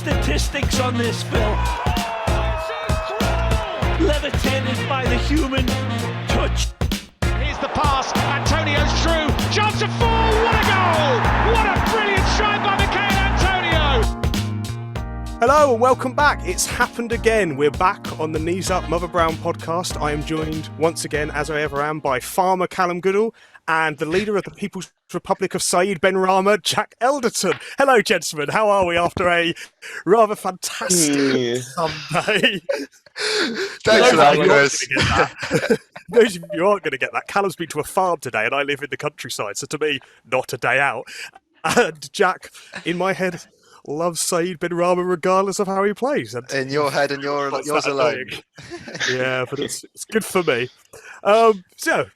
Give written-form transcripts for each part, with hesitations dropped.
statistics on this, Phil. Levitated by the human touch. Here's the pass, Antonio's through, chance of 4, what a goal! What a brilliant strike by Michail Antonio! Hello and welcome back. It's happened again. We're back on the Knees Up Mother Brown podcast. I am joined once again, as I ever am, by Farmer Callum Goodall and the leader of the People's Republic of Saeed Benrahma, Jack Elderton. Hello, gentlemen. How are we after a rather fantastic Sunday? Thanks for that, Chris. Those of you who aren't going to get that, Callum's been to a farm today and I live in the countryside, so to me, not a day out. And Jack, in my head, loves Saeed Benrahma regardless of how he plays. And in your head and yours alone. Yeah, but it's good for me. So,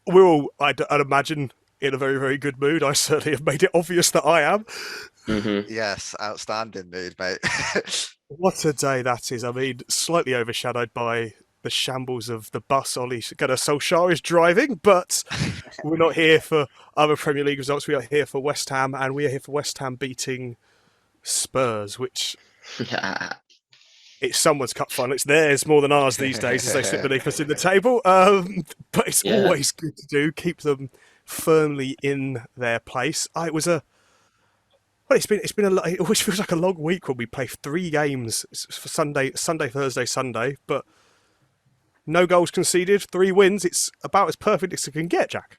we're all, I'd imagine, in a very, very good mood. I certainly have made it obvious that I am. Mm-hmm. Yes, outstanding mood, mate. What a day that is. I mean, slightly overshadowed by the shambles of the bus Ole Gunnar Solskjaer is driving, but we're not here for other Premier League results. We are here for West Ham, and we are here for West Ham beating Spurs, which it's someone's cup final. It's theirs more than ours these days as they sit beneath us in the table. But it's always good to do, keep them firmly in their place. It was it feels like a long week when we play 3 games for Sunday, Thursday, Sunday, but no goals conceded, 3 wins. It's about as perfect as it can get, Jack.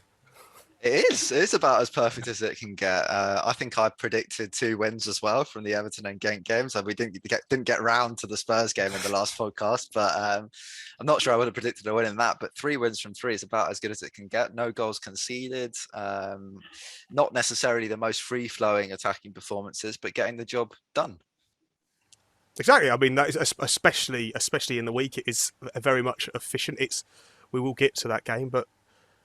It is. It's about as perfect as it can get. I think I predicted 2 wins as well from the Everton and Genk games. We didn't get round to the Spurs game in the last podcast, but I'm not sure I would have predicted a win in that. But 3 wins from 3 is about as good as it can get. No goals conceded. Not necessarily the most free-flowing attacking performances, but getting the job done. Exactly. I mean, that is especially in the week. It is very much efficient. We will get to that game, but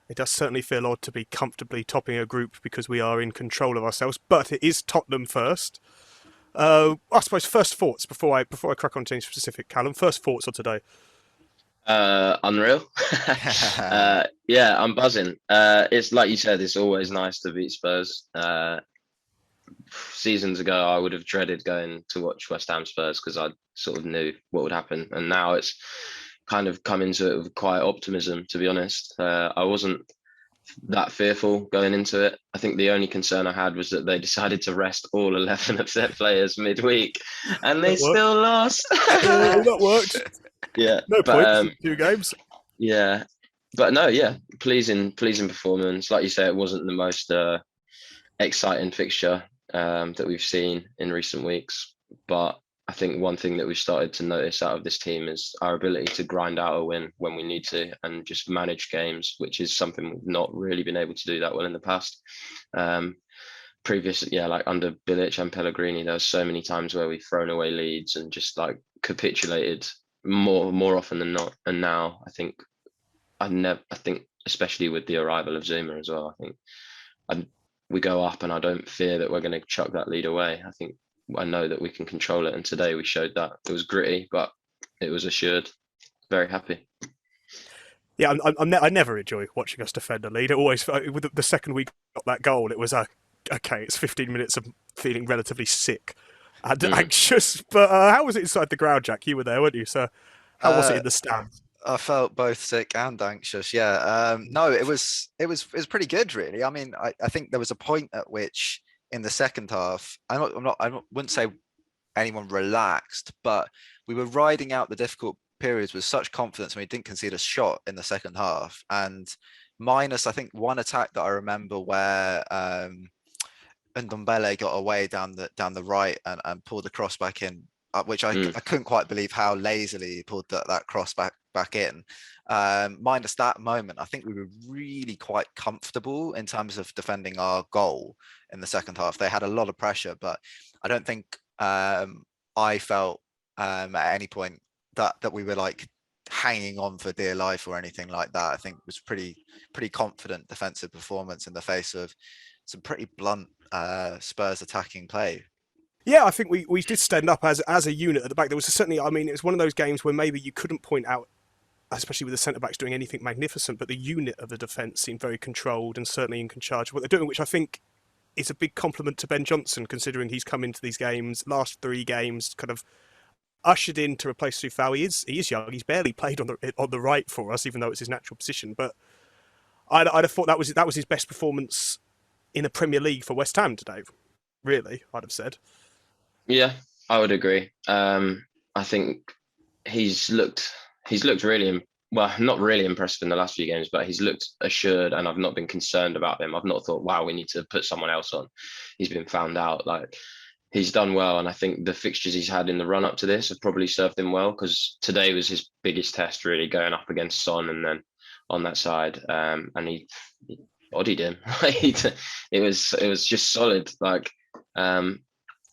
it does certainly feel odd to be comfortably topping a group because we are in control of ourselves. But it is Tottenham first. I suppose first thoughts before I crack on to any specific, Callum. First thoughts on today. Unreal. Yeah, I'm buzzing. It's like you said. It's always nice to beat Spurs. Seasons ago, I would have dreaded going to watch West Ham Spurs because I sort of knew what would happen, and now it's kind of come into it with quite optimism, to be honest. I wasn't that fearful going into it. I think the only concern I had was that they decided to rest all 11 of their players midweek, and they still lost. That worked. Yeah, no points. 2 games. Yeah, but no, yeah, pleasing performance. Like you say, it wasn't the most exciting fixture that we've seen in recent weeks, but I think one thing that we've started to notice out of this team is our ability to grind out a win when we need to and just manage games, which is something we've not really been able to do that well in the past. Like under Bilic and Pellegrini, there were so many times where we've thrown away leads and just like capitulated more often than not. And now I think especially with the arrival of Zuma as well, we go up and I don't fear that we're going to chuck that lead away. I know that we can control it, and today we showed that. It was gritty, but it was assured. Very happy. Yeah, I never enjoy watching us defend a lead. It always, with the second we got that goal, it was okay, it's 15 minutes of feeling relatively sick and anxious. But how was it inside the ground, Jack? You were there, weren't you? So how was it in the stands? I felt both sick and anxious. Yeah. No, it was pretty good, really. I mean, I think there was a point at which in the second half, I wouldn't say anyone relaxed, but we were riding out the difficult periods with such confidence, and we didn't concede a shot in the second half. And minus, I think, one attack that I remember where Ndombele got away down the right and pulled the cross back in, which I couldn't quite believe how lazily he pulled that cross back in. Minus that moment, I think we were really quite comfortable in terms of defending our goal in the second half. They had a lot of pressure, but I don't think I felt at any point that we were like hanging on for dear life or anything like that. I think it was pretty confident defensive performance in the face of some pretty blunt Spurs attacking play. Yeah, I think we did stand up as a unit at the back. There was certainly, I mean, it was one of those games where maybe you couldn't point out, especially with the centre-backs doing anything magnificent, but the unit of the defence seemed very controlled and certainly in charge of what they're doing, which I think is a big compliment to Ben Johnson, considering he's come into these games, last 3 games, kind of ushered in to replace Soufal. He is young. He's barely played on the right for us, even though it's his natural position. But I'd have thought that was his best performance in the Premier League for West Ham today. Really, I'd have said. Yeah, I would agree. I think he's looked really not really impressive in the last few games, but he's looked assured, and I've not been concerned about him. I've not thought, wow, we need to put someone else on. He's been found out. Like, he's done well, and I think the fixtures he's had in the run up to this have probably served him well, because today was his biggest test, really, going up against Son and then on that side, and he bodied him. It was just solid. Like, and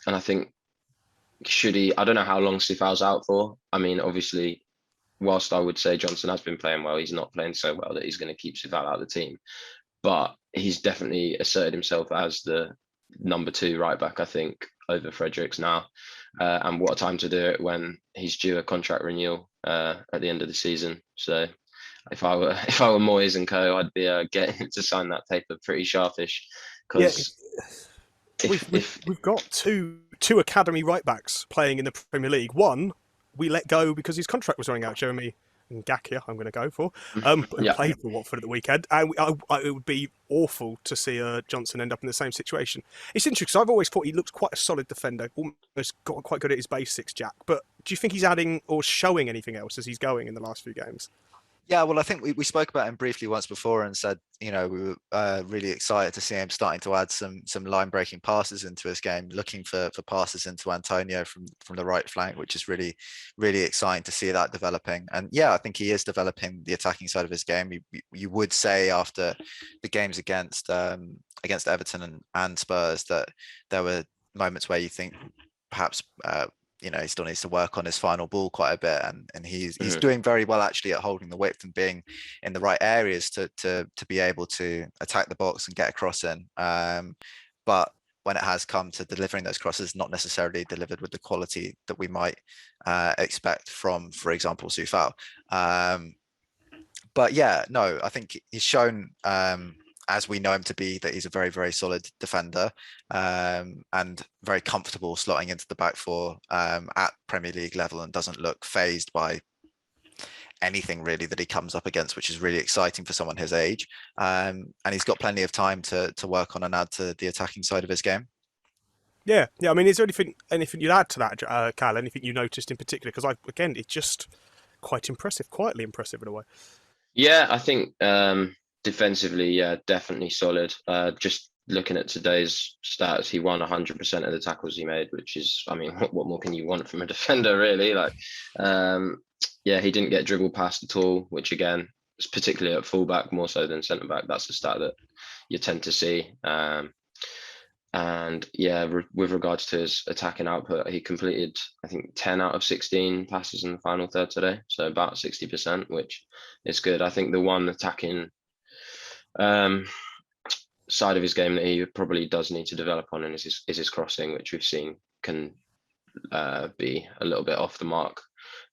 I think I don't know how long Soufal's out for. I mean, obviously, whilst I would say Johnson has been playing well, he's not playing so well that he's going to keep Soufal out of the team. But he's definitely asserted himself as the number 2 right back, I think, over Fredericks now. And what a time to do it when he's due a contract renewal at the end of the season. So if I were Moyes and co, I'd be getting him to sign that paper pretty sharpish. Because we've got two academy right backs playing in the Premier League. One we let go because his contract was running out. Jeremy Ngakia, I'm going to go for, played for Watford at the weekend, and it would be awful to see Johnson end up in the same situation. It's interesting because I've always thought he looked quite a solid defender, almost got quite good at his basics, Jack. But do you think he's adding or showing anything else as he's going in the last few games? Yeah, well, I think we spoke about him briefly once before and said, we were really excited to see him starting to add some line-breaking passes into his game, looking for passes into Antonio from the right flank, which is really, really exciting to see that developing. And yeah, I think he is developing the attacking side of his game. You would say after the games against Everton and Spurs that there were moments where you think perhaps he still needs to work on his final ball quite a bit, and he's doing very well actually at holding the width and being in the right areas to be able to attack the box and get a cross in. But when it has come to delivering those crosses, not necessarily delivered with the quality that we might expect from, for example, Soufal. But yeah, no, I think he's shown, as we know him to be, that he's a very, very solid defender, and very comfortable slotting into the back 4 at Premier League level, and doesn't look phased by anything really that he comes up against, which is really exciting for someone his age. And he's got plenty of time to work on and add to the attacking side of his game. Yeah. I mean, is there anything you'd add to that, Cal? Anything you noticed in particular? Because it's just quite impressive, quietly impressive in a way. Yeah, I think defensively, yeah, definitely solid. Just looking at today's stats, he won 100% of the tackles he made, which is, I mean, what more can you want from a defender, really? Like, he didn't get dribbled past at all, which again, particularly at fullback more so than centre back, that's a stat that you tend to see. And yeah, with regards to his attacking output, he completed, I think, 10 out of 16 passes in the final third today, so about 60%, which is good. I think the one attacking side of his game that he probably does need to develop on is his crossing, which we've seen can be a little bit off the mark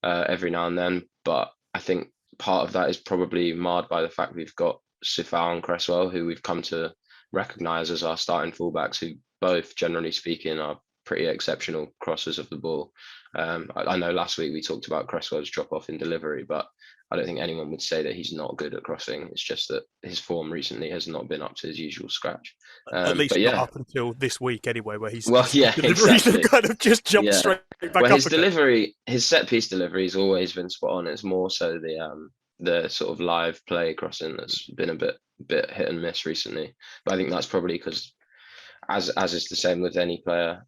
every now and then. But I think part of that is probably marred by the fact we've got Soufal and Cresswell, who we've come to recognise as our starting fullbacks, who both, generally speaking, are pretty exceptional crossers of the ball. I know last week we talked about Cresswell's drop-off in delivery, but I don't think anyone would say that he's not good at crossing. It's just that his form recently has not been up to his usual scratch. At least not up until this week, anyway, where he's exactly. kind of just jumped straight back up. His delivery, his set-piece delivery has always been spot on. It's more so the sort of live play crossing that's been a bit hit and miss recently. But I think that's probably because, as is the same with any player,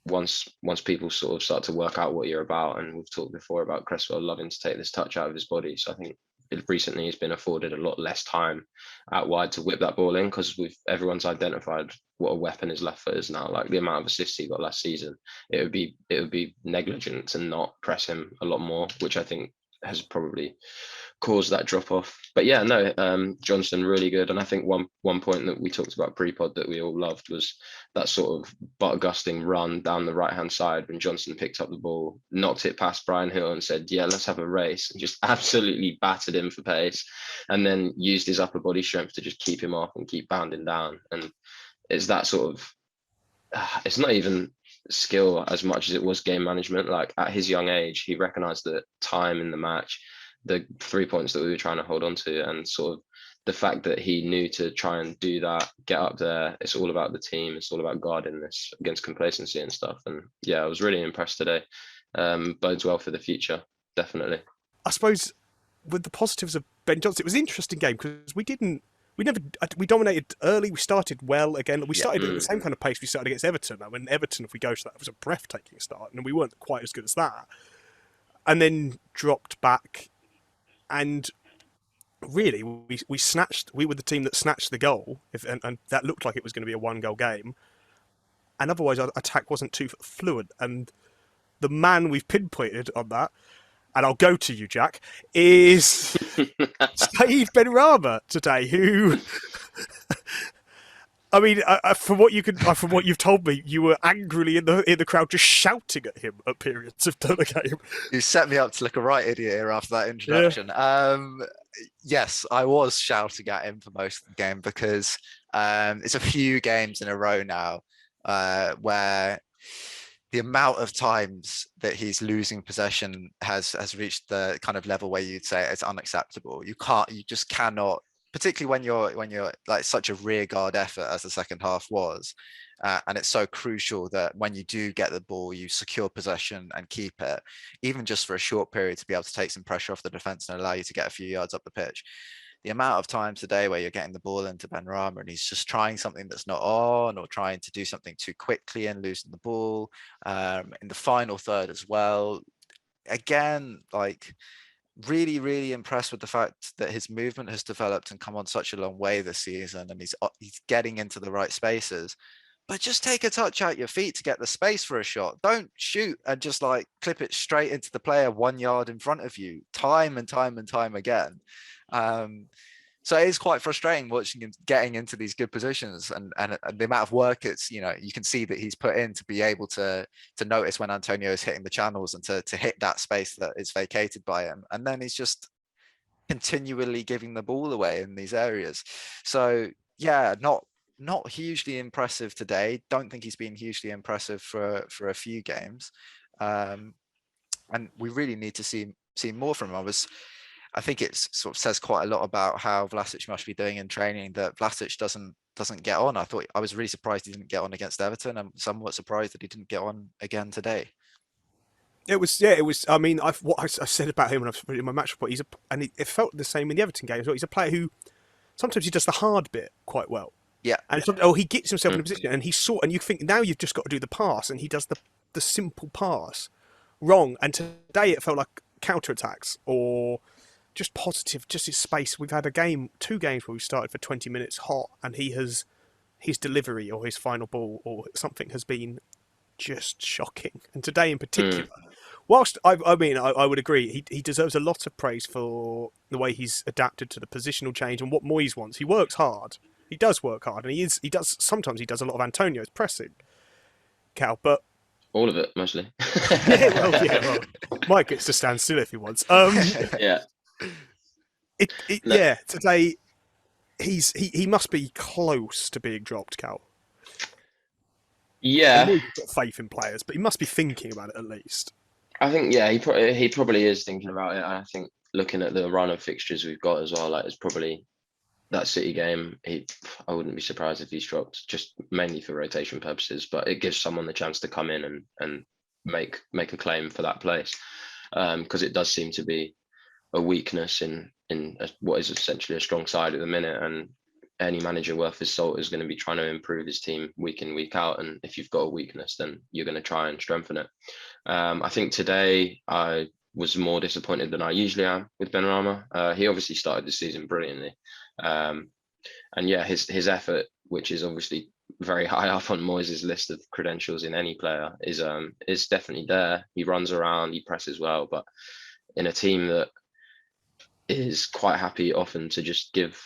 once people sort of start to work out what you're about, and we've talked before about Cresswell loving to take this touch out of his body, so I think recently he's been afforded a lot less time out wide to whip that ball in, because everyone's identified what a weapon his left foot is now. Like the amount of assists he got last season, it would be negligent to not press him a lot more, which I think has probably caused that drop off. But yeah, no, Johnson really good. And I think one point that we talked about pre-pod that we all loved was that sort of butt-gusting run down the right-hand side when Johnson picked up the ball, knocked it past Brian Hill and said, yeah, let's have a race, and just absolutely battered him for pace, and then used his upper body strength to just keep him off and keep bounding down. And it's that sort of, it's not even skill as much as it was game management. Like at his young age, he recognized that time in the match, the 3 points that we were trying to hold on to, and sort of the fact that he knew to try and do that, get up there. It's all about the team. It's all about guarding this against complacency and stuff. And yeah, I was really impressed today. Bodes well for the future, definitely. I suppose with the positives of Ben Johnson, it was an interesting game because we dominated early. We started well again. We started at the same kind of pace we started against Everton. I mean, Everton, if we go to that, it was a breathtaking start, and we weren't quite as good as that. And then dropped back, and really, we were the team that snatched the goal, and that looked like it was going to be a 1-goal game. And otherwise, our attack wasn't too fluent. And the man we've pinpointed on that, and I'll go to you, Jack, is Saeed Benrahma today, who, I mean, from what you've told me, you were angrily in the crowd just shouting at him at periods of the game. You set me up to look a right idiot here after that introduction. Yeah. Yes, I was shouting at him for most of the game because it's a few games in a row now where the amount of times that he's losing possession has reached the kind of level where you'd say it's unacceptable. You just cannot, particularly when you're like such a rear guard effort as the second half was. And it's so crucial that when you do get the ball, you secure possession and keep it, even just for a short period, to be able to take some pressure off the defence and allow you to get a few yards up the pitch. The amount of times today where you're getting the ball into Benrahma and he's just trying something that's not on, or trying to do something too quickly and losing the ball in the final third as well. Again, like really, really impressed with the fact that his movement has developed and come on such a long way this season, and he's getting into the right spaces. But just take a touch out your feet to get the space for a shot. Don't shoot and just like clip it straight into the player 1 yard in front of you, time and time and time again. So it is quite frustrating watching him getting into these good positions, and the amount of work you can see that he's put in to be able to notice when Antonio is hitting the channels and to hit that space that is vacated by him. And then he's just continually giving the ball away in these areas. So yeah, not hugely impressive today. Don't think he's been hugely impressive for a few games. And we really need to see more from him. I think it sort of says quite a lot about how Vlasic must be doing in training that Vlasic doesn't get on. I was really surprised he didn't get on against Everton. I'm somewhat surprised that he didn't get on again today. It was. I mean, what I said about him when I put it in my match report, it felt the same in the Everton game as well. He's a player who sometimes he does the hard bit quite well. Yeah. And he gets himself in a position, and and you think now you've just got to do the pass, and he does the simple pass wrong. And today it felt like counterattacks or just positive, just his space. We've had 2 games where we started for 20 minutes hot, and his delivery or his final ball or something has been just shocking. And today in particular, whilst I would agree, he deserves a lot of praise for the way he's adapted to the positional change and what Moyes wants. He works hard. He does work hard, and sometimes he does a lot of Antonio's pressing, Cal, but all of it mostly. well, Mike gets to stand still if he wants. Yeah. Yeah, today he must be close to being dropped, Cal. Yeah, he's got faith in players, but he must be thinking about it at least. I think he probably is thinking about it. I think looking at the run of fixtures we've got as well, like it's probably that City game. I wouldn't be surprised if he's dropped, just mainly for rotation purposes. But it gives someone the chance to come in and make a claim for that place, because it does seem to be a weakness in what is essentially a strong side at the minute, and any manager worth his salt is going to be trying to improve his team week in, week out. And if you've got a weakness, then you're going to try and strengthen it. I think today I was more disappointed than I usually am with Benrahma. He obviously started the season brilliantly. And yeah, his effort, which is obviously very high up on Moyes' list of credentials in any player, is definitely there. He runs around, he presses well, but in a team that is quite happy often to just give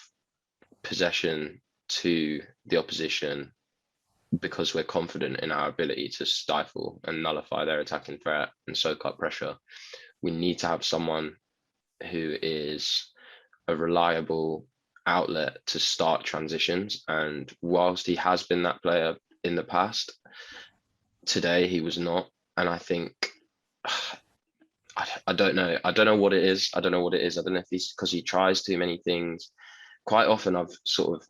possession to the opposition because we're confident in our ability to stifle and nullify their attacking threat and soak up pressure, we need to have someone who is a reliable outlet to start transitions. And whilst he has been that player in the past, today he was not. And I think, I don't know. I don't know what it is. I don't know if he's because he tries too many things. Quite often I've sort of,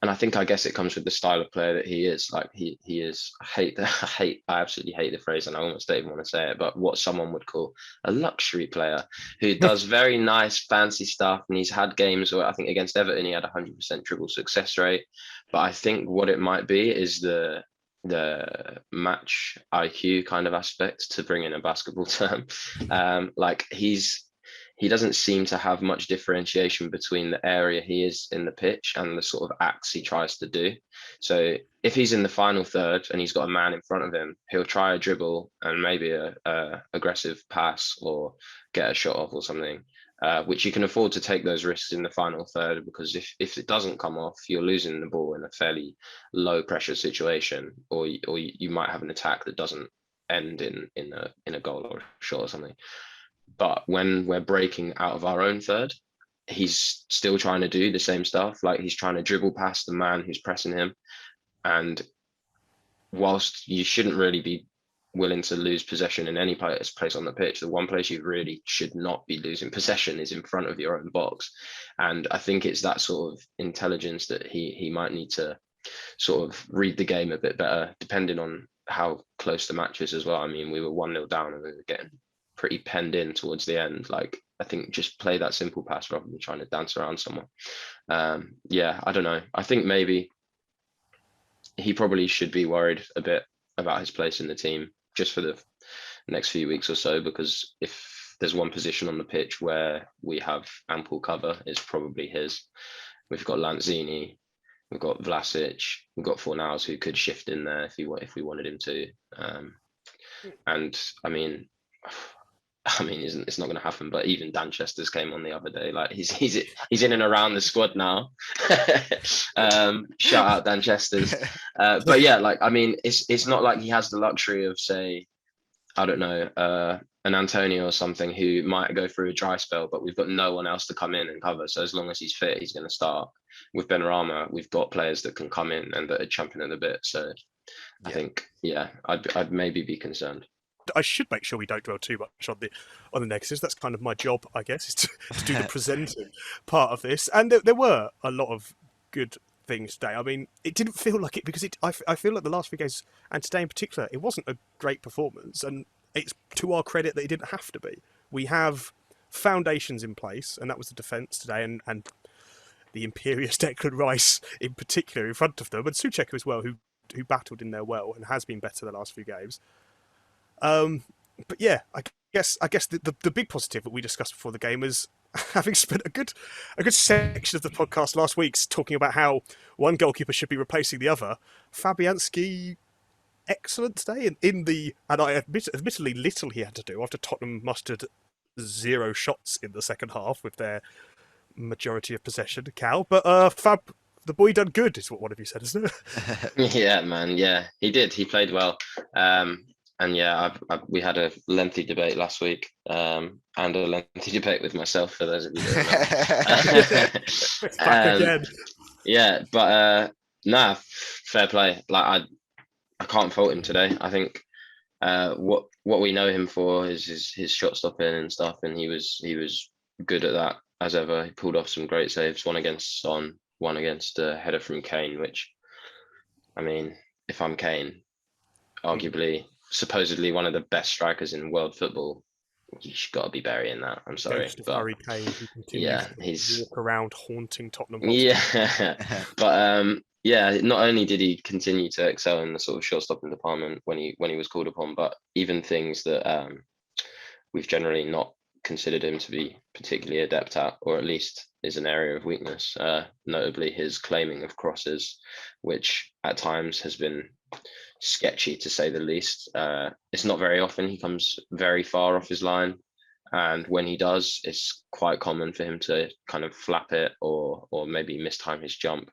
and I guess it comes with the style of player that he is. Like he is. I absolutely hate the phrase, and I almost don't even want to say it. But what someone would call a luxury player who does very nice, fancy stuff, and he's had games where I think against Everton he had 100% dribble success rate. But I think what it might be is the match IQ kind of aspect, to bring in a basketball term. Like he doesn't seem to have much differentiation between the area he is in the pitch and the sort of acts he tries to do. So if he's in the final third and he's got a man in front of him, he'll try a dribble and maybe a aggressive pass or get a shot off or something, which you can afford to take those risks in the final third, because if it doesn't come off, you're losing the ball in a fairly low pressure situation, or you might have an attack that doesn't end in a goal or a shot or something. But when we're breaking out of our own third, he's still trying to do the same stuff. Like he's trying to dribble past the man who's pressing him. And whilst you shouldn't really be willing to lose possession in any place on the pitch, the one place you really should not be losing possession is in front of your own box. And I think it's that sort of intelligence that he might need to sort of read the game a bit better, depending on how close the match is as well. I mean, we were 1-0 down and we were getting pretty penned in towards the end. Like, I think just play that simple pass rather than trying to dance around someone. Yeah, I don't know. I think maybe he probably should be worried a bit about his place in the team just for the next few weeks or so, because if there's one position on the pitch where we have ample cover, it's probably his. We've got Lanzini, we've got Vlasic, we've got Fornals who could shift in there if we wanted him to. And I mean, it's not going to happen. But even Danchester's came on the other day. Like he's in and around the squad now. Shout out Danchester's. But yeah, like I mean, it's not like he has the luxury of, say, I don't know, an Antonio or something who might go through a dry spell, but we've got no one else to come in and cover. So as long as he's fit, he's going to start. With Benrahma, we've got players that can come in and that are champing at the bit. So I think, yeah, I'd maybe be concerned. I should make sure we don't dwell too much on the negatives. That's kind of my job, I guess, is to do the presenting part of this. And there were a lot of good things today. I mean, it didn't feel like it because I feel like the last few games, and today in particular, it wasn't a great performance. And it's to our credit that it didn't have to be. We have foundations in place, and that was the defence today, and the imperious Declan Rice in particular in front of them, and Souček as well, who battled in there well and has been better the last few games. But yeah, I guess the big positive that we discussed before the game is having spent a good section of the podcast last week talking about how one goalkeeper should be replacing the other. Fabianski, excellent today and I admittedly little he had to do after Tottenham mustered 0 shots in the second half with their majority of possession, Cal. But Fab, the boy done good is what one of you said, isn't it? Yeah, man. Yeah, he did. He played well. And yeah, we had a lengthy debate last week, and a lengthy debate with myself, for those of you that know. Back again. Yeah, but nah, fair play. Like I can't fault him today. I think what we know him for is his shot stopping and stuff, and he was good at that as ever. He pulled off some great saves, one against Son, one against a header from Kane, which, I mean, if I'm Kane, arguably, supposedly one of the best strikers in world football, you've got to be burying that. I'm sorry, but Harry Kane, who continues to walk around haunting Tottenham. Yeah, but yeah, not only did he continue to excel in the sort of short-stopping department when he was called upon, but even things that we've generally not considered him to be particularly adept at, or at least is an area of weakness, notably his claiming of crosses, which at times has been sketchy, to say the least. It's not very often he comes very far off his line, and when he does, it's quite common for him to kind of flap it or maybe mistime his jump.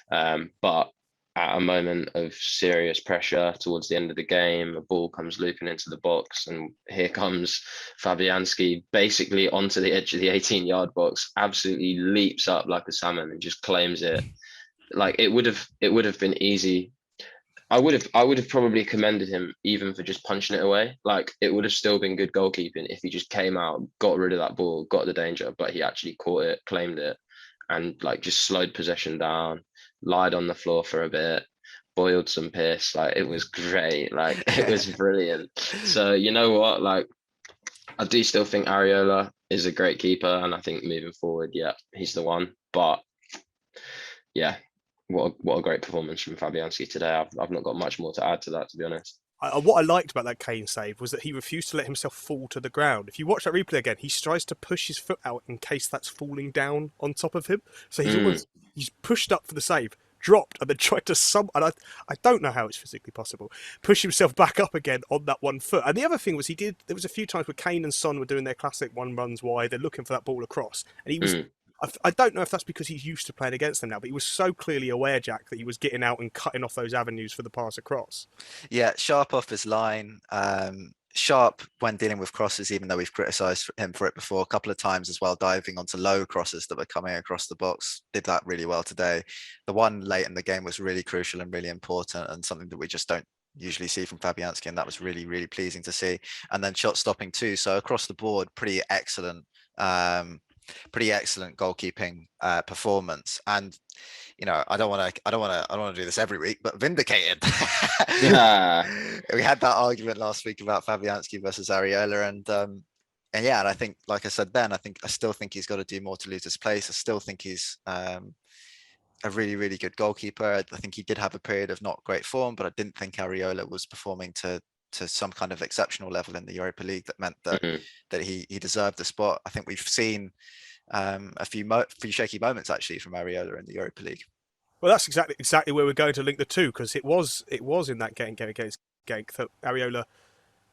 But at a moment of serious pressure towards the end of the game, a ball comes looping into the box, and here comes Fabianski basically onto the edge of the 18-yard box, absolutely leaps up like a salmon and just claims it. Like it would have been easy. I would have probably commended him even for just punching it away. Like it would have still been good goalkeeping if he just came out, got rid of that ball, got the danger, but he actually caught it, claimed it, and like just slowed possession down, lied on the floor for a bit, boiled some piss. Like it was great. Like it was brilliant. So you know what? Like I do still think Areola is a great keeper, and I think moving forward, yeah, he's the one. But yeah, what a great performance from Fabianski today. I've not got much more to add to that, to be honest. What I liked about that Kane save was that he refused to let himself fall to the ground. If you watch that replay again, he tries to push his foot out in case that's falling down on top of him. So he's pushed up for the save, dropped, and then tried to and I don't know how it's physically possible, push himself back up again on that one foot. And the other thing was there was a few times where Kane and Son were doing their classic one runs wide, they're looking for that ball across, and he was. I don't know if that's because he's used to playing against them now, but he was so clearly aware, Jack, that he was getting out and cutting off those avenues for the pass across. Yeah, sharp off his line. Sharp when dealing with crosses, even though we've criticised him for it before a couple of times as well, diving onto low crosses that were coming across the box. Did that really well today. The one late in the game was really crucial and really important, and something that we just don't usually see from Fabianski, and that was really, really pleasing to see. And then shot stopping too. So across the board, pretty excellent goalkeeping performance. And you know, I don't want to do this every week, but vindicated. Yeah. We had that argument last week about Fabianski versus Areola, and yeah, and I think, like I said then, I still think he's got to do more to lose his place. I still think he's a really, really good goalkeeper. I think he did have a period of not great form, but I didn't think Areola was performing to some kind of exceptional level in the Europa League that meant that that he deserved the spot. I think we've seen a few shaky moments actually from Areola in the Europa League. Well, that's exactly where we're going to link the two, because it was in that game against Genk that Areola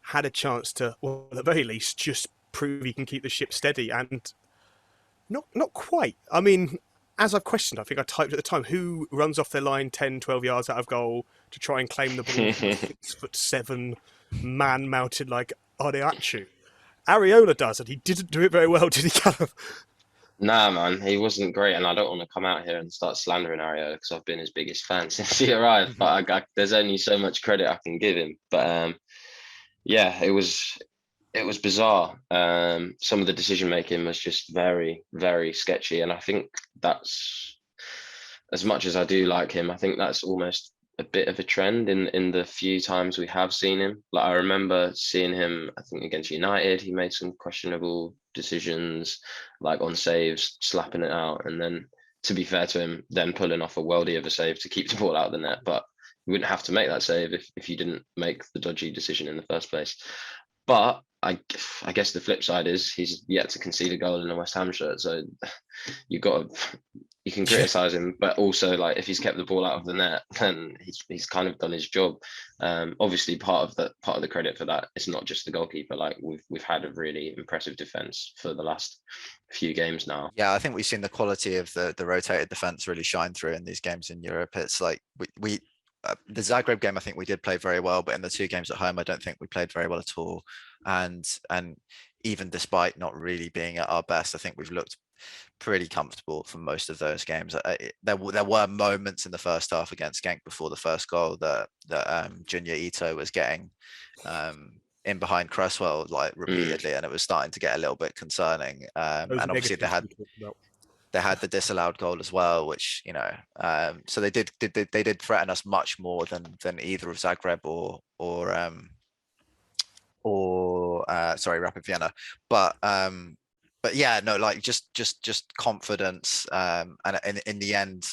had a chance to, well, at the very least, just prove he can keep the ship steady, and not quite. I mean, as I've questioned, I think I typed at the time, who runs off their line 10, 12 yards out of goal to try and claim the ball, 6'7" man mounted like Odeachu. Areola does, and he didn't do it very well, did he, Callum? Nah, man, he wasn't great, and I don't want to come out here and start slandering Areola because I've been his biggest fan since he arrived. But there's only so much credit I can give him. But yeah, it was bizarre. Some of the decision making was just very, very sketchy, and I think that's, as much as I do like him, I think that's almost a bit of a trend in the few times we have seen him. Like I remember seeing him, I think against United, he made some questionable decisions, like on saves, slapping it out, and then, to be fair to him, then pulling off a worldie of a save to keep the ball out of the net. But you wouldn't have to make that save if you didn't make the dodgy decision in the first place. But I guess the flip side is he's yet to concede a goal in a West Ham shirt. So you can criticize him, but also, like, if he's kept the ball out of the net, then he's kind of done his job. Obviously, part of the credit for that is not just the goalkeeper. Like we've had a really impressive defense for the last few games now. Yeah, I think we've seen the quality of the rotated defense really shine through in these games in Europe. It's like we the Zagreb game, I think we did play very well, but in the two games at home, I don't think we played very well at all. And even despite not really being at our best, I think we've looked pretty comfortable for most of those games. There were moments in the first half against Genk before the first goal that Junior Ito was getting in behind Cresswell like repeatedly, and it was starting to get a little bit concerning. And obviously they had the disallowed goal as well, which, you know, so they did threaten us much more than either of Zagreb or Rapid Vienna. But yeah, no, like just confidence, and in the end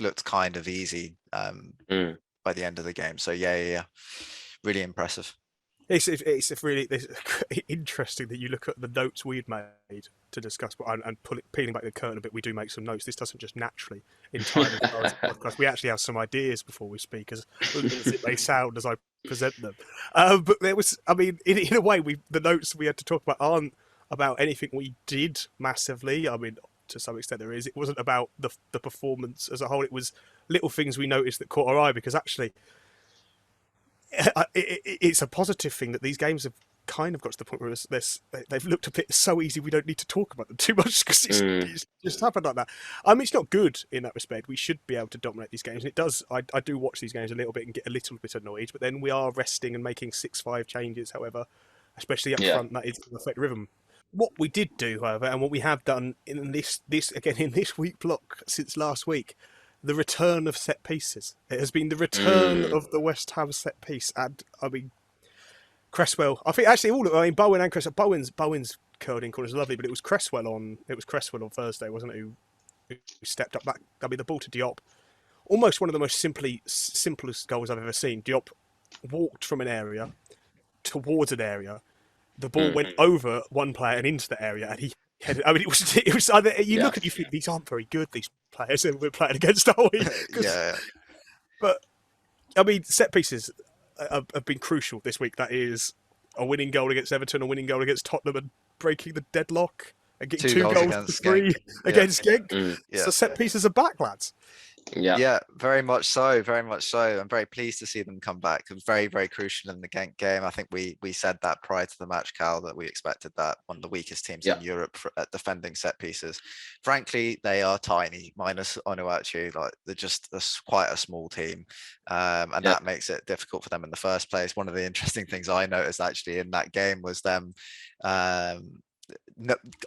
looked kind of easy by the end of the game. So yeah, really impressive. It's really interesting that you look at the notes we'd made to discuss, and peeling back the curtain a bit. We do make some notes. This doesn't just naturally entirely podcast. We actually have some ideas before we speak, as it may sound as I present them. But there was, I mean, in a way, the notes we had to talk about aren't about anything we did massively. I mean, to some extent there is. It wasn't about the performance as a whole. It was little things we noticed that caught our eye, because actually it's a positive thing that these games have kind of got to the point where they've looked a bit so easy we don't need to talk about them too much, because it's just happened like that. I mean, it's not good in that respect. We should be able to dominate these games, and it does. I do watch these games a little bit and get a little bit annoyed, but then we are resting and making 6-5 changes, however, especially up front, that is going to affect rhythm. What we did do, however, and what we have done in this week block since last week, the return of set pieces. It has been the return of the West Ham set piece, and I mean, Cresswell. I think actually Bowen and Cresswell. Bowen's curled in corners lovely, but it was Cresswell on Thursday, wasn't it? Who stepped up back. I mean, the ball to Diop, almost one of the most simplest goals I've ever seen. Diop walked from an area towards an area. The ball went over one player and into the area, and he headed. I mean, it was either look at you think these aren't very good, these players, and we're playing against, are we? Yeah. But I mean, set pieces have been crucial this week. That is a winning goal against Everton, a winning goal against Tottenham, and breaking the deadlock and getting 2 goals to 3 against Genk. So set pieces are back, lads. Yeah, very much so. I'm very pleased to see them come back. It was very, very crucial in the Genk game. I think we said that prior to the match, Cal, that we expected that one of the weakest teams in Europe at defending set pieces. Frankly, they are tiny, minus Onuachu. Like, they're just quite a small team, and that makes it difficult for them in the first place. One of the interesting things I noticed actually in that game was them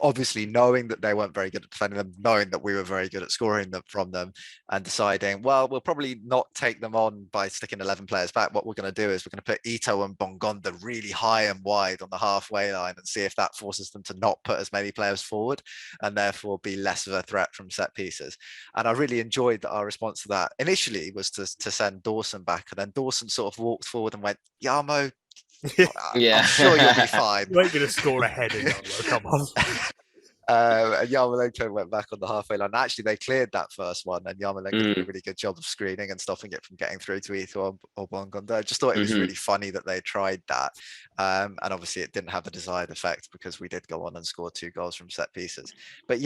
obviously knowing that they weren't very good at defending them, knowing that we were very good at scoring them from them, and deciding, well, we'll probably not take them on by sticking 11 players back. What we're going to do is we're going to put Ito and Bongonda really high and wide on the halfway line and see if that forces them to not put as many players forward and therefore be less of a threat from set pieces. And I really enjoyed that our response to that initially was to send Dawson back, and then Dawson sort of walked forward and went, Yarmo, I'm sure you'll be fine. You ain't going to score a header, come on. And Yarmolenko went back on the halfway line. Actually, they cleared that first one, and Yarmolenko did a really good job of screening and stopping it from getting through to Ito or Bongonda. I just thought it was really funny that they tried that. And obviously it didn't have the desired effect, because we did go on and score 2 goals from set pieces. But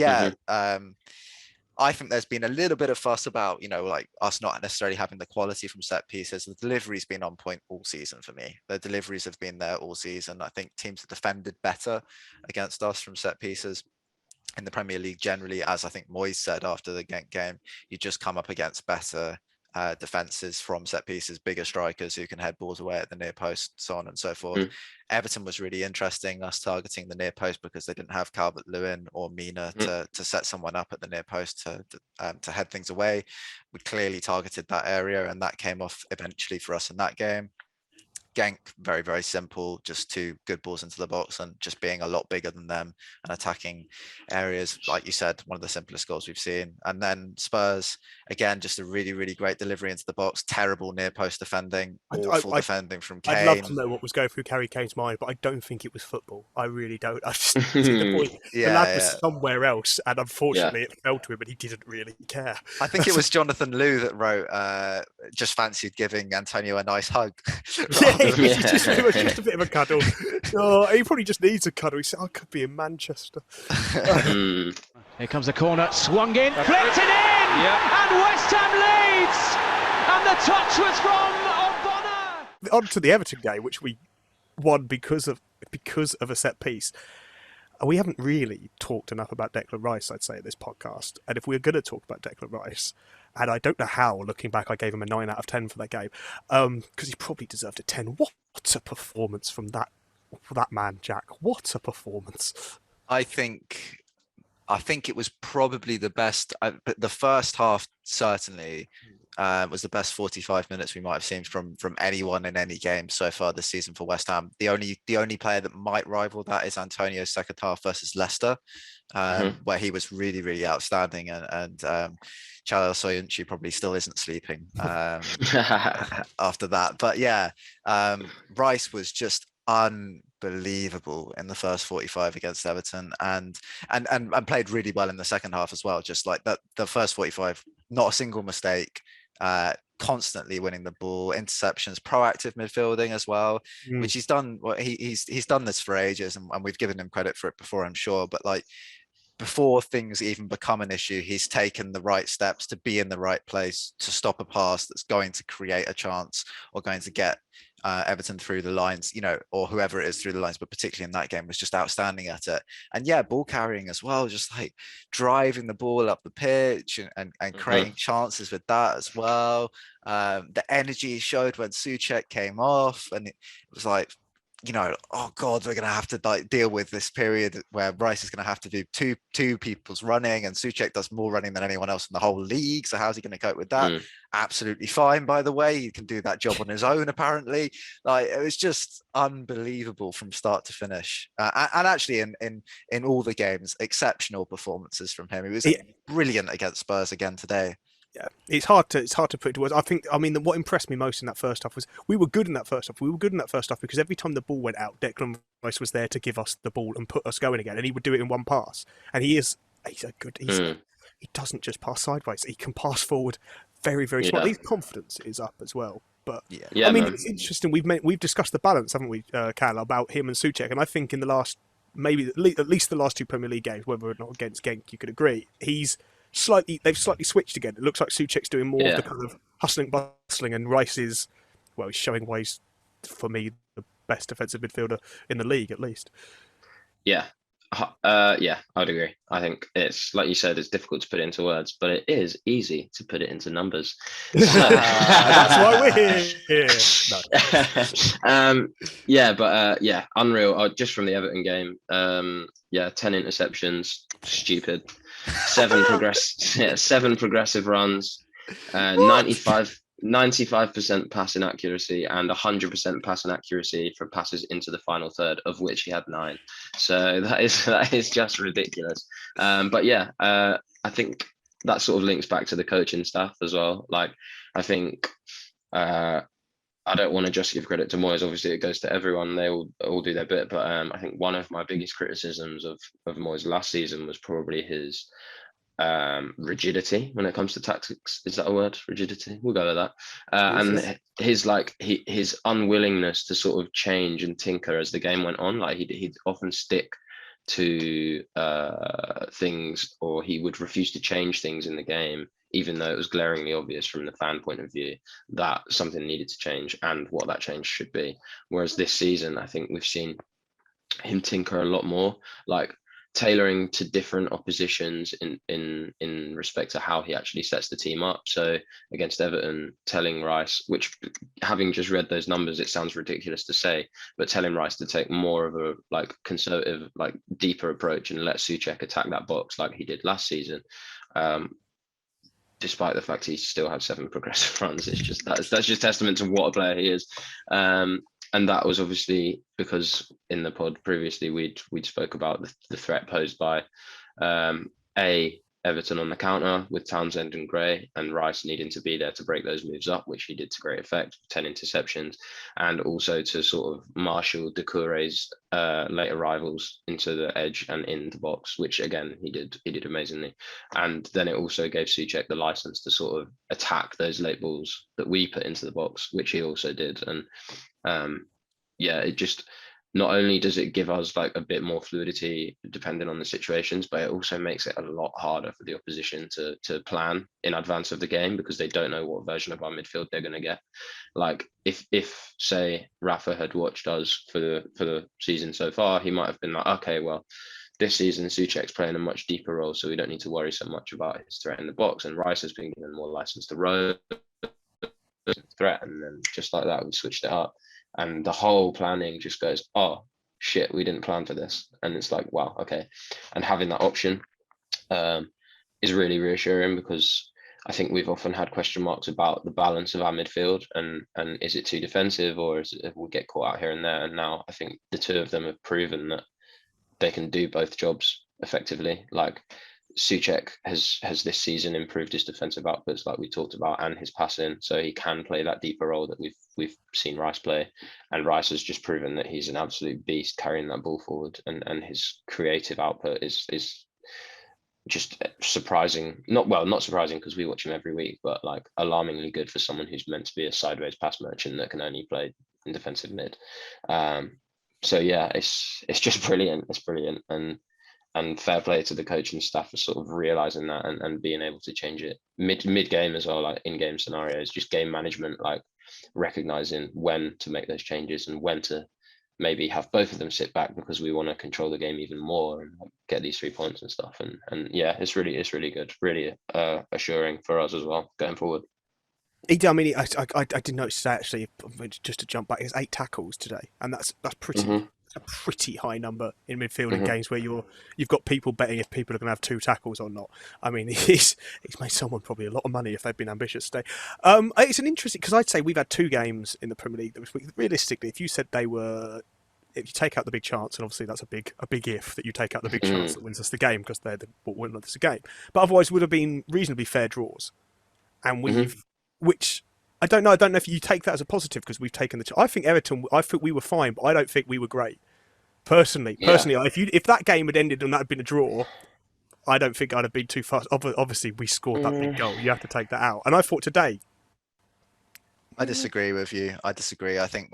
I think there's been a little bit of fuss about, like us not necessarily having the quality from set pieces. The delivery's been on point all season for me. The deliveries have been there all season. I think teams have defended better against us from set pieces in the Premier League generally. As I think Moyes said after the Genk game, you just come up against better defenses from set pieces, bigger strikers who can head balls away at the near post, so on and so forth. Everton was really interesting, us targeting the near post, because they didn't have Calvert-Lewin or Mina to set someone up at the near post to head things away. We clearly targeted that area, and that came off eventually for us in that game. Genk, very, very simple, just 2 good balls into the box and just being a lot bigger than them and attacking areas, like you said, one of the simplest goals we've seen. And then Spurs, again, just a really, really great delivery into the box, terrible near post defending, awful defending from Kane. I'd love to know what was going through Harry Kane's mind, but I don't think it was football. I really don't. I just see the point. The lad was somewhere else, and unfortunately it fell to him, and he didn't really care. I think it was Jonathan Liu that wrote, just fancied giving Antonio a nice hug. Just a bit of a cuddle. Oh, he probably just needs a cuddle. He said, I could be in Manchester. Here comes the corner, swung in, flipped it in, and West Ham leads, and the touch was from Ogbonna. On to the Everton game, which we won because of a set piece. We haven't really talked enough about Declan Rice, I'd say, in this podcast. And if we're going to talk about Declan Rice, and I don't know how, looking back, I gave him a 9 out of 10 for that game, because he probably deserved a 10. What a performance from that man, Jack. What a performance. I think it was probably the best. But the first half certainly was the best 45 minutes we might have seen from anyone in any game so far this season for West Ham. The only player that might rival that is Antonio's second half versus Leicester, where he was really, really outstanding, and Chalel Soyuncu probably still isn't sleeping after that. But Rice was just unbelievable in the first 45 against Everton, and played really well in the second half as well. Just like that, the first 45, not a single mistake, constantly winning the ball, interceptions, proactive midfielding as well, which he's done. Well, he's done this for ages, and we've given him credit for it before, I'm sure. But like, before things even become an issue, he's taken the right steps to be in the right place to stop a pass that's going to create a chance or going to get Everton through the lines, or whoever it is through the lines, but particularly in that game was just outstanding at it. And yeah, ball carrying as well, just like driving the ball up the pitch and creating chances with that as well. The energy he showed when Souček came off, and it was like, oh God, we're going to have to deal with this period where Rice is going to have to do two people's running, and Souček does more running than anyone else in the whole league. So how's he going to cope with that? Absolutely fine, by the way. He can do that job on his own, apparently. It was just unbelievable from start to finish. And actually in all the games, exceptional performances from him. He was brilliant against Spurs again today. Yeah, it's hard to put into words. What impressed me most in that first half was we were good in that first half. We were good in that first half because every time the ball went out, Declan Rice was there to give us the ball and put us going again, and he would do it in one pass. And he's a good. He doesn't just pass sideways; he can pass forward very, very smart. His confidence is up as well. But it's interesting. We've discussed the balance, haven't we, Cal, about him and Souček? And I think in the last, maybe at least the last two Premier League games, whether or not against Genk, you could agree, they've slightly switched again. It looks like Souček's doing more of the kind of hustling, bustling, and Rice is, he's showing why he's, for me, the best defensive midfielder in the league, at least. Yeah. I'd agree. I think it's, like you said, it's difficult to put it into words, but it is easy to put it into numbers. That's why we're here. No. Unreal. Just from the Everton game, 10 interceptions, stupid. 7 progressive runs, 95% passing accuracy and 100% passing accuracy for passes into the final third, of which he had 9. So that is just ridiculous. I think that sort of links back to the coaching staff as well. Like, I think I don't want to just give credit to Moyes. Obviously, it goes to everyone. They all do their bit. But I think one of my biggest criticisms of Moyes last season was probably his rigidity when it comes to tactics. Is that a word? Rigidity? We'll go with that. And his unwillingness to sort of change and tinker as the game went on. Like he'd often stick to things, or he would refuse to change things in the game, even though it was glaringly obvious from the fan point of view that something needed to change and what that change should be. Whereas this season, I think we've seen him tinker a lot more, like tailoring to different oppositions in respect to how he actually sets the team up. So against Everton, telling Rice, which, having just read those numbers, it sounds ridiculous to say, but telling Rice to take more of a conservative, deeper approach and let Souček attack that box like he did last season. Despite the fact he still had 7 progressive runs, it's just that's just testament to what a player he is. And that was obviously because in the pod previously we'd spoke about the threat posed by Everton on the counter with Townsend and Gray, and Rice needing to be there to break those moves up, which he did to great effect, 10 interceptions, and also to sort of marshal Doucouré's late arrivals into the edge and in the box, which again he did amazingly. And then it also gave Souček the license to sort of attack those late balls that we put into the box, which he also did. And it just, not only does it give us a bit more fluidity depending on the situations, but it also makes it a lot harder for the opposition to plan in advance of the game, because they don't know what version of our midfield they're going to get. Like if say Rafa had watched us for the season so far, he might have been like, okay, well, this season Souček's playing a much deeper role, so we don't need to worry so much about his threat in the box, and Rice has been given more license to roam threat, and then just like that we switched it up. And the whole planning just goes, oh shit, we didn't plan for this. And it's like, wow, okay. And having that option is really reassuring, because I think we've often had question marks about the balance of our midfield and is it too defensive, or we'll get caught out here and there. And now I think the two of them have proven that they can do both jobs effectively. Like Souček has this season improved his defensive outputs, like we talked about, and his passing, so he can play that deeper role that we've seen Rice play. And Rice has just proven that he's an absolute beast carrying that ball forward, and his creative output is just surprising. Not surprising because we watch him every week, but alarmingly good for someone who's meant to be a sideways pass merchant that can only play in defensive mid. It's just brilliant. It's brilliant. And And fair play to the coaching staff for sort of realizing that and being able to change it mid game as well, like in game scenarios, just game management, like recognizing when to make those changes and when to maybe have both of them sit back because we want to control the game even more and get these 3 points and stuff. And yeah, it's really good, really assuring for us as well going forward. I mean, I did notice today, actually, just to jump back, it's 8 tackles today, and that's pretty a pretty high number in midfield in games where you've got people betting if people are going to have 2 tackles or not. I mean, he's made someone probably a lot of money if they've been ambitious today. It's an interesting, because I'd say we've had 2 games in the Premier League that realistically, if you said they were, if you take out the big chance, and obviously that's a big if that you take out the big chance that wins us the game because they're what win us the game, but otherwise would have been reasonably fair draws, and which I don't know if you take that as a positive because we've taken I think Everton, I think we were fine, but I don't think we were great. Personally, if that game had ended and that had been a draw, I don't think I'd have been too fast. Obviously, we scored that big goal. You have to take that out. And I thought today, I disagree with you. I think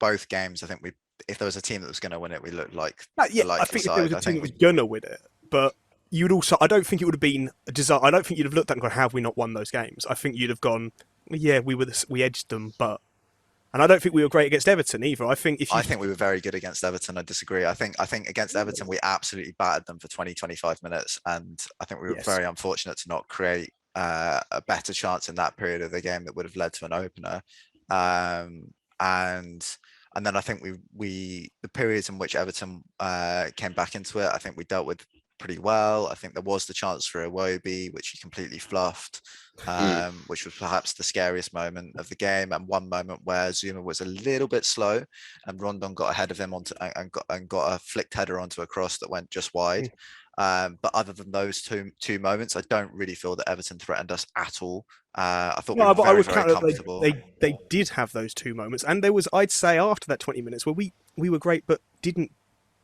both games. I think if there was a team that was going to win it, we looked like I think if there was a team that was going to win it, but you'd also, I don't think it would have been a disaster. I don't think you'd have looked at it and gone, "How have we not won those games?" I think you'd have gone, "Yeah, we edged them," but. And I don't think we were great against Everton either. I think we were very good against Everton. I disagree. I think against Everton, we absolutely battered them for 20-25 minutes. And I think we were very unfortunate to not create a better chance in that period of the game that would have led to an opener. And then I think the periods in which Everton came back into it, I think we dealt with pretty well. I think there was the chance for Iwobi, which he completely fluffed, which was perhaps the scariest moment of the game, and one moment where Zuma was a little bit slow and Rondon got ahead of him and got a flicked header onto a cross that went just wide. But other than those two moments, I don't really feel that Everton threatened us at all. I thought we were very comfortable. They did have those 2 moments, and there was, I'd say, after that 20 minutes where we were great but didn't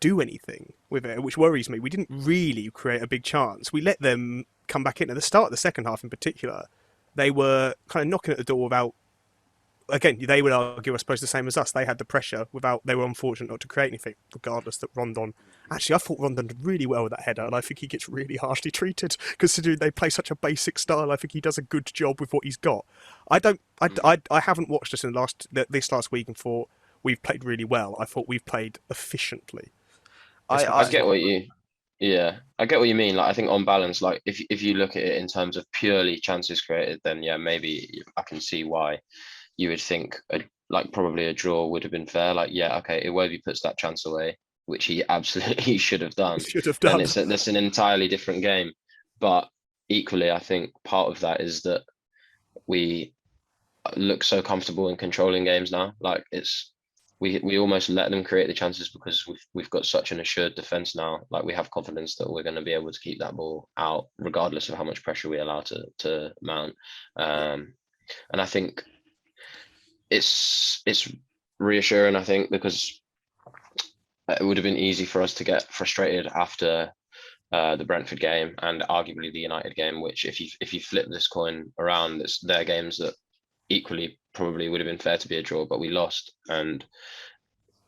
do anything with it, which worries me. We didn't really create a big chance. We let them come back in at the start of the second half in particular. They were kind of knocking at the door without, again, they would argue, I suppose, the same as us. They had the pressure they were unfortunate not to create anything, regardless that Rondon, actually I thought Rondon did really well with that header, and I think he gets really harshly treated considering they play such a basic style. I think he does a good job with what he's got. I haven't watched us in this last week and thought we've played really well. I thought we've played efficiently. I get what you mean. Like, I think on balance, like if you look at it in terms of purely chances created, then yeah, maybe I can see why you would think probably a draw would have been fair. Like, yeah, okay, Iwobi puts that chance away, which he absolutely should have done. And it's an entirely different game. But equally, I think part of that is that we look so comfortable in controlling games now. Like, we almost let them create the chances because we've got such an assured defense now. Like, we have confidence that we're going to be able to keep that ball out regardless of how much pressure we allow to mount. And I think it's reassuring, I think, because it would have been easy for us to get frustrated after the Brentford game and arguably the United game, which if you flip this coin around, it's their games that equally probably would have been fair to be a draw, but we lost, and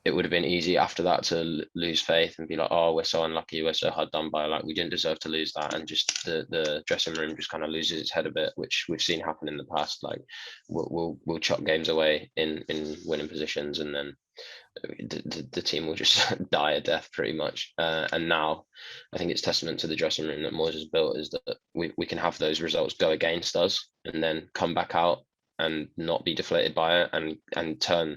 it would have been easy after that to lose faith and be like, oh, we're so unlucky, we're so hard done by, like, we didn't deserve to lose that, and just the dressing room just kind of loses its head a bit, which we've seen happen in the past. Like, we'll chuck games away in winning positions, and then the team will just die a death pretty much. And now I think it's testament to the dressing room that Moyes has built, is that we can have those results go against us and then come back out and not be deflated by it, and turn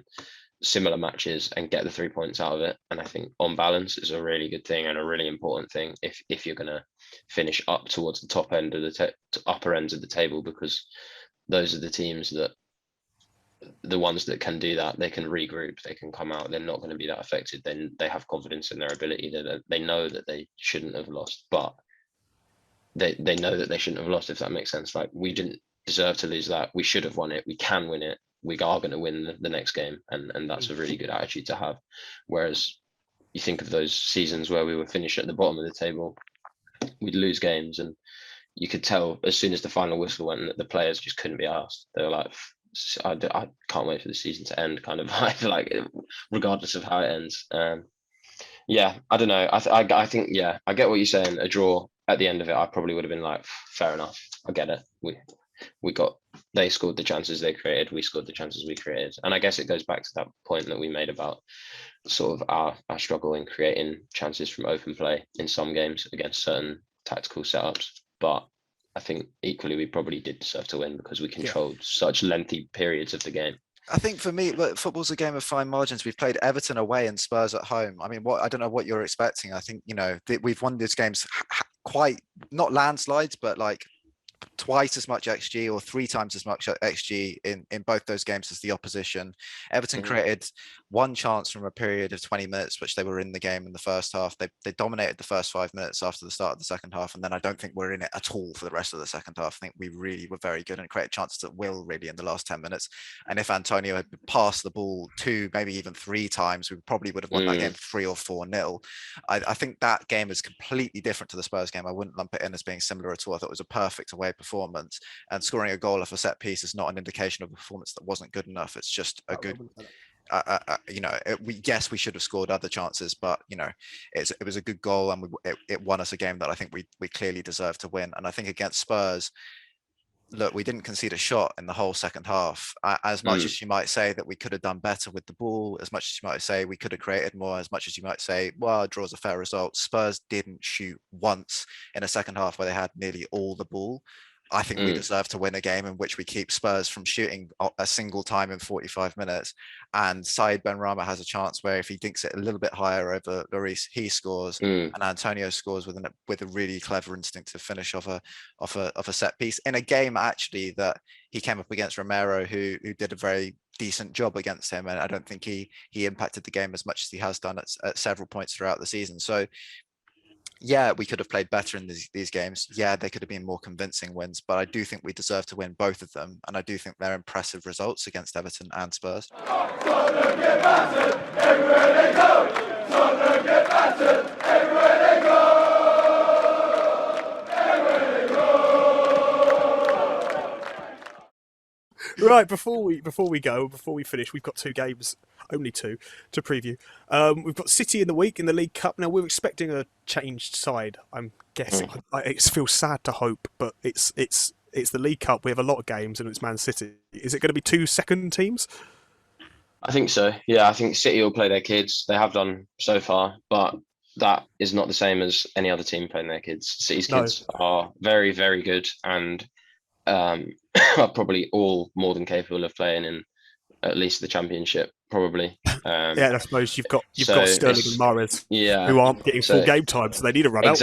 similar matches and get the 3 points out of it. And I think on balance is a really good thing and a really important thing if you're going to finish up towards the top end of the upper ends of the table, because those are the teams that, the ones that can do that, they can regroup, they can come out, they're not going to be that affected. Then they have confidence in their ability, that they know that they shouldn't have lost, but they know that they shouldn't have lost, if that makes sense. Like, we didn't deserve to lose that, we should have won it, we can win it, we are going to win the next game, and that's a really good attitude to have. Whereas you think of those seasons where we were finished at the bottom of the table, we'd lose games, and you could tell as soon as the final whistle went that the players just couldn't be asked. They were like, I can't wait for the season to end, kind of vibe, like, regardless of how it ends. Yeah, I don't know. I think, yeah, I get what you're saying. A draw at the end of it, I probably would have been like, fair enough. I get it. They scored the chances they created. We scored the chances we created. And I guess it goes back to that point that we made about sort of our struggle in creating chances from open play in some games against certain tactical setups. But I think equally we probably did deserve to win because we controlled such lengthy periods of the game. I think for me, football's a game of fine margins. We've played Everton away and Spurs at home. I mean, I don't know what you're expecting. I think, we've won these games quite, not landslides, but like twice as much XG or 3 times as much XG in both those games as the opposition. Everton created one chance from a period of 20 minutes, which they were in the game in the first half. They dominated the first 5 minutes after the start of the second half. And then I don't think we're in it at all for the rest of the second half. I think we really were very good and created chances at will really in the last 10 minutes. And if Antonio had passed the ball 2, maybe even 3 times, we probably would have won that game 3 or 4-0. I think that game is completely different to the Spurs game. I wouldn't lump it in as being similar at all. I thought it was a perfect away performance, and scoring a goal off a set piece is not an indication of a performance that wasn't good enough. It's just a good, we should have scored other chances, but it was a good goal, and it won us a game that I think we clearly deserved to win. And I think against Spurs, look, we didn't concede a shot in the whole second half. As much as you might say that we could have done better with the ball, as much as you might say we could have created more, as much as you might say, well, a draw's a fair result, Spurs didn't shoot once in a second half where they had nearly all the ball. I think we deserve to win a game in which we keep Spurs from shooting a single time in 45 minutes. And Said Benrahma has a chance where if he dinks it a little bit higher over Lloris, he scores, and Antonio scores with a really clever instinctive finish of a set piece in a game actually that he came up against Romero, who did a very decent job against him, and I don't think he impacted the game as much as he has done at several points throughout the season. So yeah, we could have played better in these games. Yeah, they could have been more convincing wins, but I do think we deserve to win both of them. And I do think they're impressive results against Everton and Spurs. Tottenham get battered everywhere they go. Tottenham get battered everywhere they go. Everywhere they go. Right, before we finish, we've got 2 games, only 2, to preview. We've got City in the week in the League Cup. Now, we're expecting a changed side, I'm guessing. It feels sad to hope, but it's the League Cup. We have a lot of games, and it's Man City. Is it going to be 2 second teams? I think so. Yeah, I think City will play their kids. They have done so far, but that is not the same as any other team playing their kids. City's kids are very, very good, and are probably all more than capable of playing in at least the Championship, probably. Yeah, I suppose you've got Sterling and Mahrez, who aren't getting full game time, so they need to run out.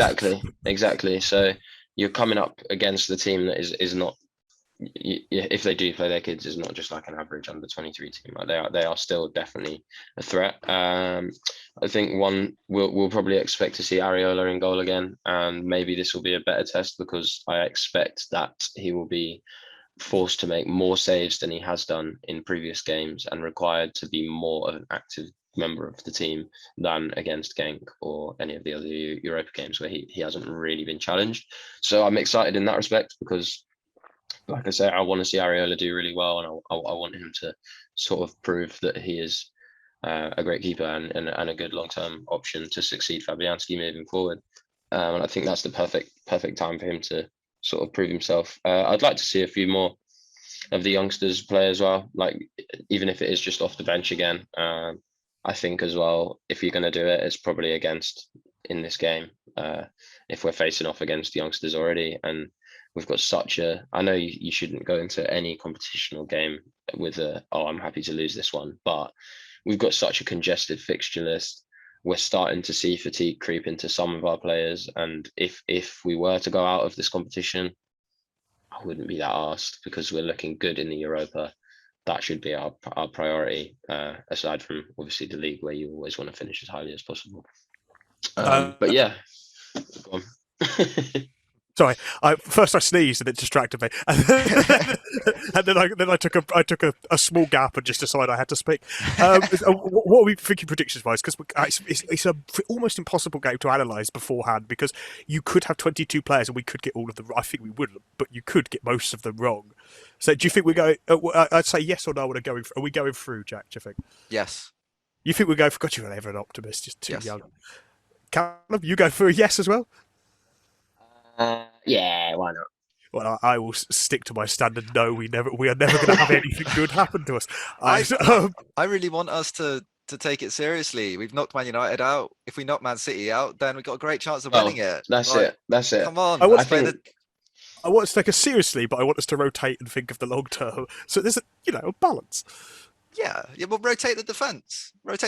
Exactly. So you're coming up against the team that is not, if they do play their kids, is not just like an average under 23 team. Like they are still definitely a threat. I think we'll probably expect to see Areola in goal again, and maybe this will be a better test because I expect that he will be forced to make more saves than he has done in previous games and required to be more of an active member of the team than against Genk or any of the other Europa games where he hasn't really been challenged. So I'm excited in that respect because, like I say, I want to see Areola do really well, and I want him to sort of prove that he is a great keeper and a good long-term option to succeed Fabianski moving forward. And I think that's the perfect time for him to sort of prove himself. I'd like to see a few more of the youngsters play as well, like even if it is just off the bench again. I think as well, if you're going to do it, it's probably against in this game. If we're facing off against youngsters already, and we've got I know you shouldn't go into any competitional game with I'm happy to lose this one, but we've got such a congested fixture list. We're starting to see fatigue creep into some of our players, and if we were to go out of this competition, I wouldn't be that arsed because we're looking good in the Europa. That should be our priority, aside from obviously the league where you always want to finish as highly as possible. But yeah, go on. Sorry, first I sneezed and it distracted me, and then I took a small gap and just decided I had to speak. What are we thinking predictions wise? Because it's a almost impossible game to analyse beforehand because you could have 22 players and we could get all of them. I think we wouldn't, but you could get most of them wrong. So do you think we're going? I'd say yes or no. Are we going through, Jack? Do you think? Yes. You think we'll go for? God, you're ever an optimist, just too Yes. young. Callum, you go for a yes as well. Yeah, why not? Well, I will stick to my standard. No, we are never going to have anything good happen to us. I really want us to take it seriously. We've knocked Man United out. If we knock Man City out, then we've got a great chance of winning it. That's it. That's it. Come on. I want us to take us seriously, but I want us to rotate and think of the long term. So there's a balance. Yeah, well, rotate the defense. Bring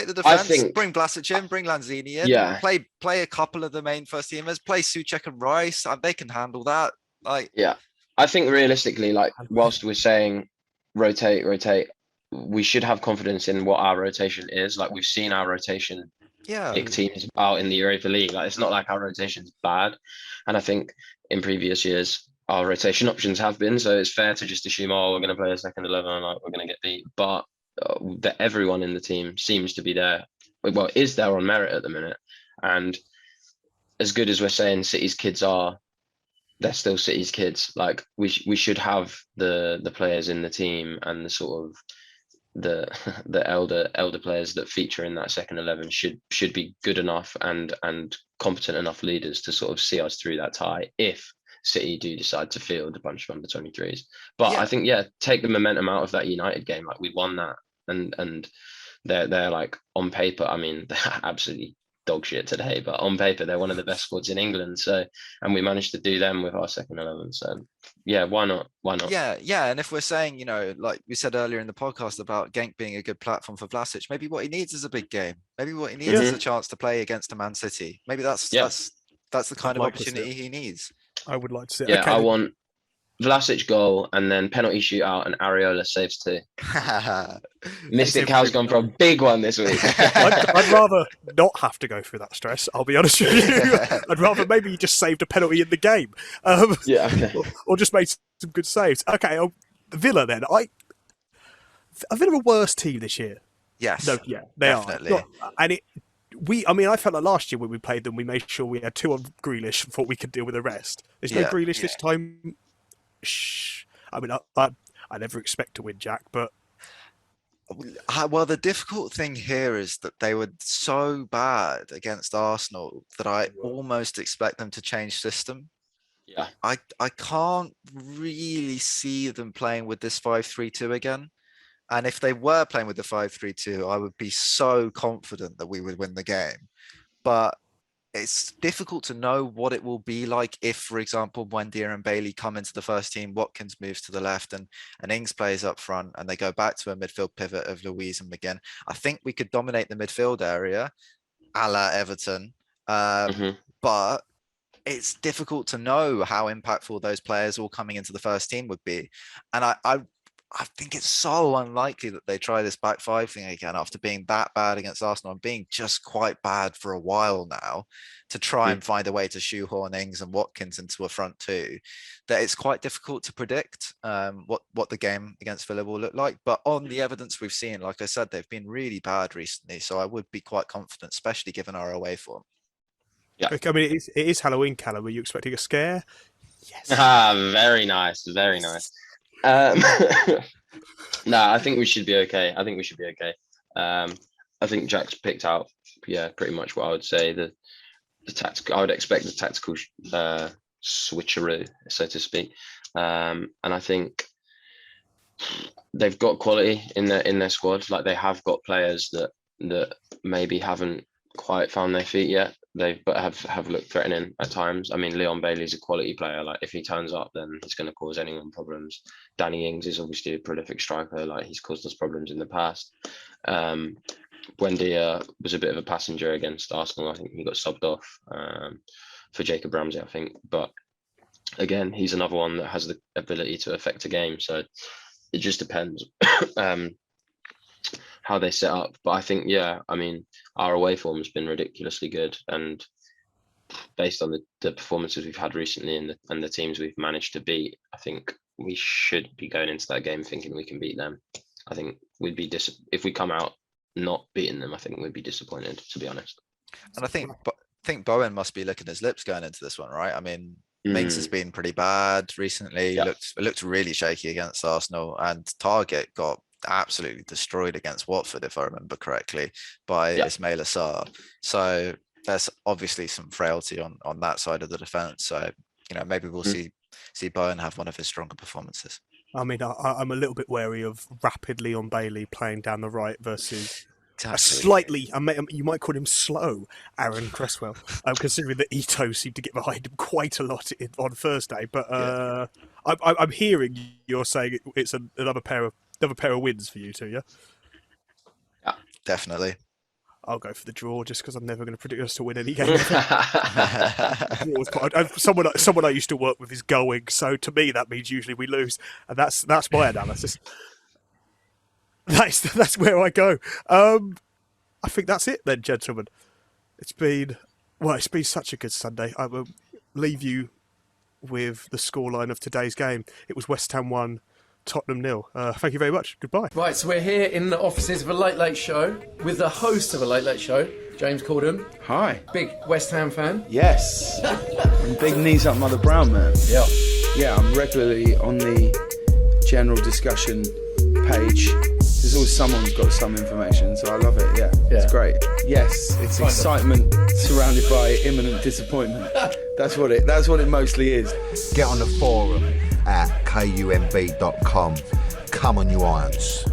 Blasic in, bring Lanzini in. Yeah. Play a couple of the main first teamers. Play Souček and Rice. They can handle that. Yeah, I think realistically, like whilst we're saying rotate, we should have confidence in what our rotation is. Like we've seen our rotation pick teams out in the Europa League. Like it's not like our rotation's bad, and I think in previous years our rotation options have been. So it's fair to just assume, we're going to play a second 11, like we're going to get beat. But that everyone in the team seems to be there. Well, is there on merit at the minute, and as good as we're saying City's kids are, they're still City's kids. Like we should have the players in the team and the sort of the elder players that feature in that second 11 should be good enough and competent enough leaders to sort of see us through that tie if City do decide to field a bunch of under 23s. But I think take the momentum out of that United game. Like we won that, and they're like on paper. I mean, they're absolutely dog shit today, but on paper they're one of the best squads in England. So, and we managed to do them with our second 11. So, yeah, why not? Yeah. And if we're saying, like we said earlier in the podcast about Genk being a good platform for Vlasic, maybe what he needs is a big game. Maybe what he needs is a chance to play against a Man City. Maybe that's the kind of opportunity he needs. I would like to see. Yeah, okay. I want Vlasic goal and then penalty shootout and Areola saves too. Mystic Cal's gone for a big one this week. I'd rather not have to go through that stress. I'll be honest with you. I'd rather maybe you just saved a penalty in the game. Okay. Or just made some good saves. Okay, Villa then. Villa are a worse team this year. Yes. No, yeah, they definitely. are. And I felt like last year when we played them, we made sure we had 2 on Grealish and thought we could deal with the rest. There's no Grealish this time. I mean, I never expect to win, Jack, but... Well, the difficult thing here is that they were so bad against Arsenal that I almost expect them to change system. Yeah. I can't really see them playing with this 5-3-2 again. And if they were playing with the 5-3-2, I would be so confident that we would win the game. But it's difficult to know what it will be like if, for example, Buendia and Bailey come into the first team, Watkins moves to the left and Ings plays up front and they go back to a midfield pivot of Luiz and McGinn. I think we could dominate the midfield area, a la Everton. But it's difficult to know how impactful those players all coming into the first team would be. And I think it's so unlikely that they try this back 5 thing again after being that bad against Arsenal and being just quite bad for a while now, to try and find a way to shoehorn Ings and Watkins into a front 2. That it's quite difficult to predict what the game against Villa will look like. But on the evidence we've seen, like I said, they've been really bad recently. So I would be quite confident, especially given our away form. Yeah. I mean, it is Halloween, Callum. Are you expecting a scare? Yes. Very nice. Very nice. No, I think we should be okay. I think Jack's picked out, pretty much what I would say. The tactical, I would expect the tactical switcheroo, so to speak. And I think they've got quality in their squad. Like they have got players that maybe haven't quite found their feet yet. But have looked threatening at times. I mean, Leon Bailey's a quality player. Like if he turns up, then he's going to cause anyone problems. Danny Ings is obviously a prolific striker. Like he's caused us problems in the past. Buendia was a bit of a passenger against Arsenal. I think he got subbed off for Jacob Ramsey, I think. But again, he's another one that has the ability to affect a game. So it just depends how they set up. But I think, I mean, our away form has been ridiculously good, and based on the performances we've had recently and the teams we've managed to beat, I think we should be going into that game thinking we can beat them. I think we'd be if we come out not beating them, I think we'd be disappointed, to be honest. And I think Bowen must be licking his lips going into this one, right? I mean, Mings has been pretty bad recently. Looked really shaky against Arsenal, and Target got absolutely destroyed against Watford, if I remember correctly, by Ismail Assar. So there's obviously some frailty on that side of the defence. So, maybe we'll see Bowen have one of his stronger performances. I mean, I'm a little bit wary of rapidly on Bailey playing down the right versus a slightly, you might call him slow, Aaron Cresswell. Considering that Ito seemed to get behind him quite a lot on Thursday. But I'm hearing you're saying it's another pair of wins for you two, yeah? Yeah, definitely. I'll go for the draw just because I'm never going to predict us to win any game. Someone I used to work with is going, so to me that means usually we lose, and that's my analysis. That's where I go. I think that's it then, gentlemen. It's been such a good Sunday. I will leave you with the scoreline of today's game. It was West Ham 1, Tottenham 0. Thank you very much. Goodbye. Right, so we're here in the offices of a Late Late Show with the host of a Late Late Show, James Corden. Hi. Big West Ham fan. Yes. And big knees up Mother Brown man. Yeah. Yeah, I'm regularly on the general discussion page. There's always someone who's got some information, so I love it. Yeah. It's great. Yes, it's excitement surrounded by imminent disappointment. That's what it mostly is. Get on the forum at kumb.com. Come on, you irons.